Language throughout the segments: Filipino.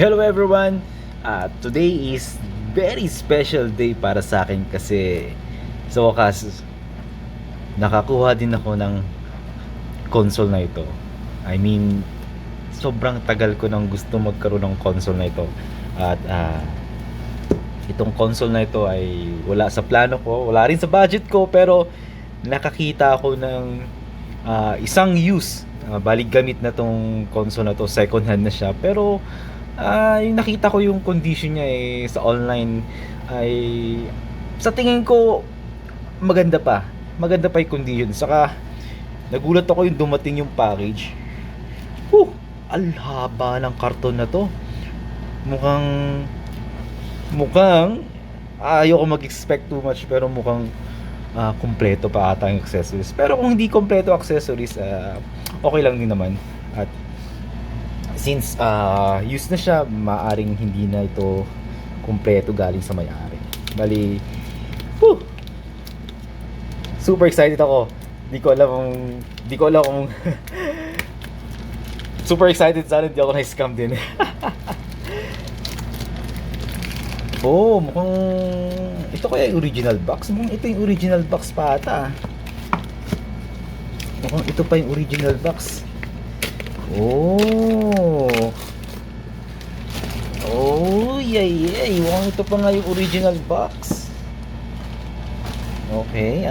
Hello everyone! Today is very special day para sa akin kasi sa wakas nakakuha din ako ng console na ito. I mean, sobrang tagal ko nang gusto magkaroon ng console na ito. At itong console na ito ay wala sa plano ko, wala rin sa budget ko, pero nakakita ako ng isang use. Balik gamit na tong console na to, second hand na siya, pero yung nakita ko yung condition niya sa online ay sa tingin ko maganda pa yung condition. Saka nagulat ako yung dumating yung package. Ang haba ng karton na to. Mukhang ayoko mag-expect too much, pero mukhang kumpleto pa ata yung accessories. Pero kung hindi kumpleto accessories, okay lang din naman. At since used na siya, maaring hindi na ito kumpleto galing sa may-ari. Bali, super excited ako. Di ko alam kung super excited, sana hindi ako na-scam din. Mukhang ito kaya yung original box. Mukhang ito yung original box pa ata. Mukhang ito pa yung original box. Yay. Mukhang ito pa nga yung original box. Okay,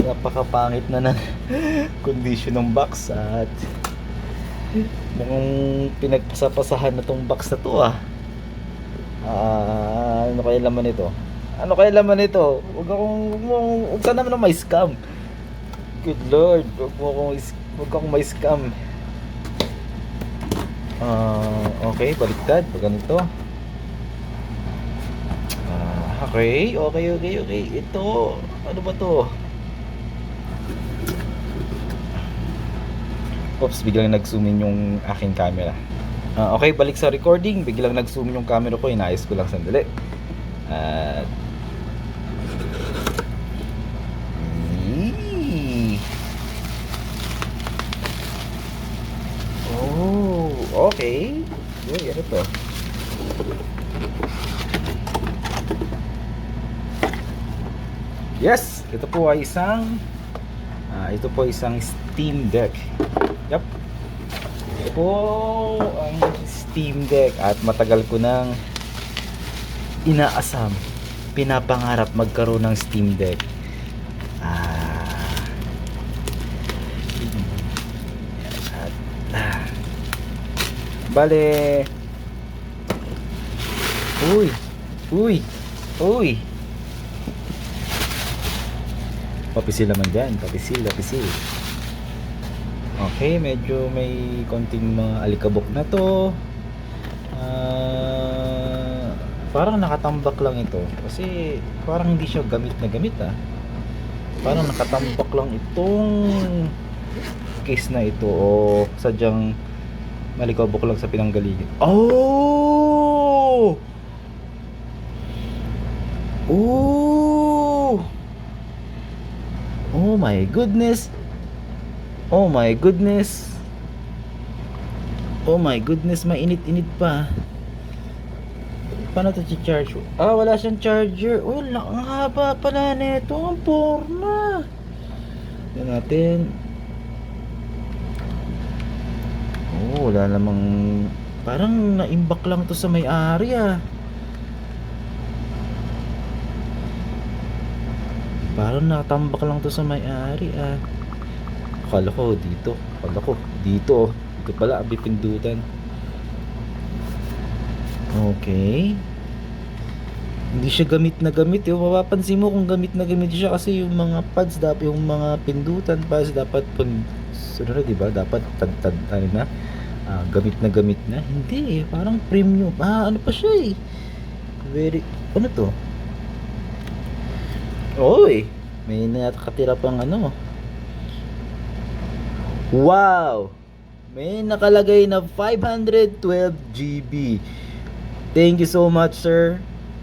napakapangit na ng condition ng box at mukhang pinagpasapasahan na tong box na to. Ano kaya laman ito? Huwag ka naman may scam. Good Lord, huwag akong may scam. Okay, baliktad pag ganito. Okay. Ito, ano ba to? Oops, biglang nag-zoom in yung aking camera. Okay, balik sa recording. Biglang nag-zoom yung camera ko. Inaayos ko lang sandali. Okay. Ano to? Yes, ito po isang Steam Deck. Yup. Ito po ang Steam Deck at matagal ko nang inaasam, pinapangarap magkaroon ng Steam Deck. Bale. Uy. Papisil naman dyan. Papisil. Okay, medyo may konting mga alikabok na to. Parang nakatambak lang ito. Kasi parang hindi siya gamit na gamit. Parang nakatambak lang itong case na ito. O sadyang malikabok lang sa pinanggalingan. Oh my goodness. Mainit-init pa. Paano ito i-charge? Wala siyang charger. Ang haba pala nito. Ang porna. Tignan natin. Wala namang, parang naimbak lang to sa may-ari. Parang natambak lang to sa may-ari. Akala ko dito. Dito pala bipindutan. Okay. Hindi siya gamit na gamit. Mapapansin mo kung gamit na gamit siya kasi yung mga pads, yung mga pindutan pads dapat diba? Dapat tad na. Gamit na. Hindi, parang premium. Ano pa siya ano to? May nakatira pang ano. Wow! May nakalagay na 512 GB. Thank you so much, sir.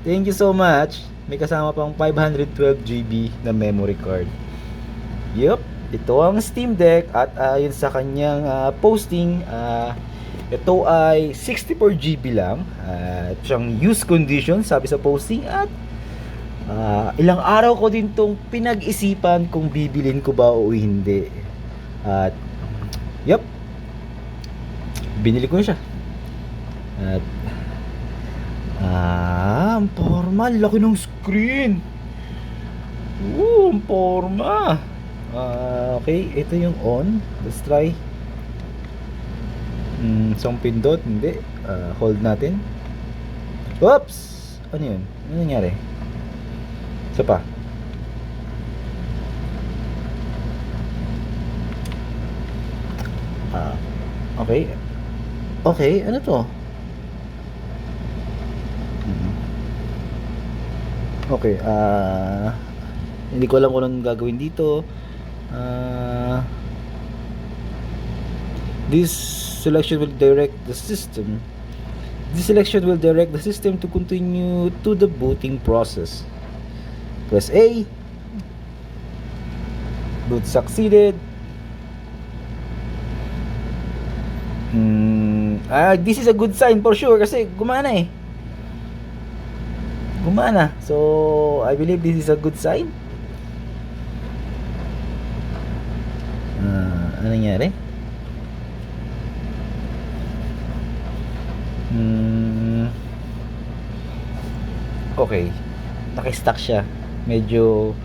Thank you so much. May kasama pang 512 GB na memory card. Yup. ito ang Steam Deck at yun sa kanyang posting, ito ay 64 GB lang. Ito siyang used condition sabi sa posting at ilang araw ko din tong pinag-isipan kung bibilin ko ba o hindi. At yep, binili ko na siya. At ang forma, laki ng screen. Ang forma. Okay, ito yung on. Let's try. Isang pindot, hindi. Hold natin. Oops! Ano yun? Ano nangyari? Isa pa. Okay. Okay, ano to? Okay, hindi ko alam kung anong gagawin dito. This selection will direct the system. This selection will direct the system to continue to the booting process. Press A. Boot succeeded. This is a good sign for sure kasi gumana eh. Gumana. So, I believe this is a good sign. Ano nangyari? Okay. Naka-stack siya. Medyo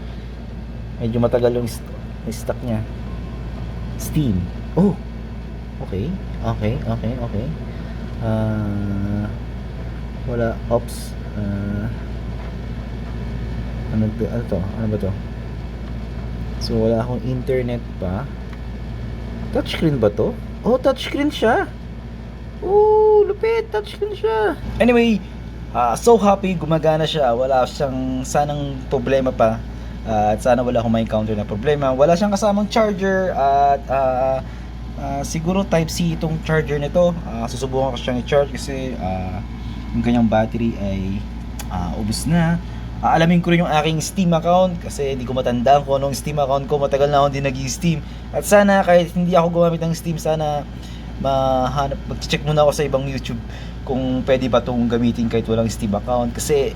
matagal yung stock niya. Steam. Oh. Okay. Wala. Oops. Ano to? Ano ba to? So wala akong internet pa. Touchscreen ba to? Oh, touchscreen siya. Oh, lupit. Touchscreen siya. Anyway, so happy. Gumagana siya. Wala siyang sanang problema pa. At sana wala akong ma-encounter na problema. Wala siyang kasamang charger. At siguro Type-C itong charger nito. Susubukan ko siyang i-charge kasi yung kanyang battery ay ubos na. Alamin ko rin yung aking Steam account kasi hindi ko matandaan kung anong Steam account ko. Matagal na ako hindi nag-i-Steam. At sana kahit hindi ako gumamit ng Steam, sana mag-check muna ako sa ibang YouTube kung pwede ba itong gamitin kahit walang Steam account. Kasi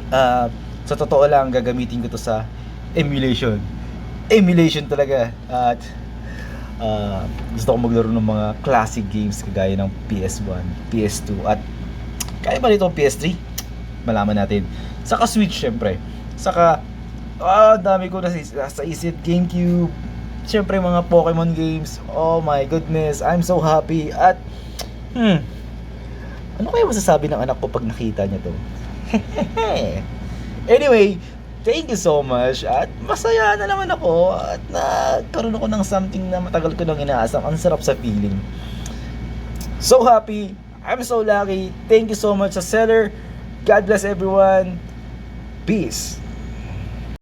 sa totoo lang, gagamitin ko to sa emulation. Emulation talaga. At gusto ko maglaro ng mga classic games kagaya ng PS1, PS2 at kaya ba nito PS3? Malaman natin. Saka Switch syempre. Saka dami ko na sa isip. GameCube. Syempre mga Pokemon games. Oh my goodness, I'm so happy. At ano kaya masasabi ng anak ko pag nakita niya to? Anyway, thank you so much. At masaya na naman ako. At nagkaroon ako ng something na matagal ko nang inaasam. Ang sarap sa feeling. So happy. I'm so lucky. Thank you so much sa seller. God bless everyone. Peace.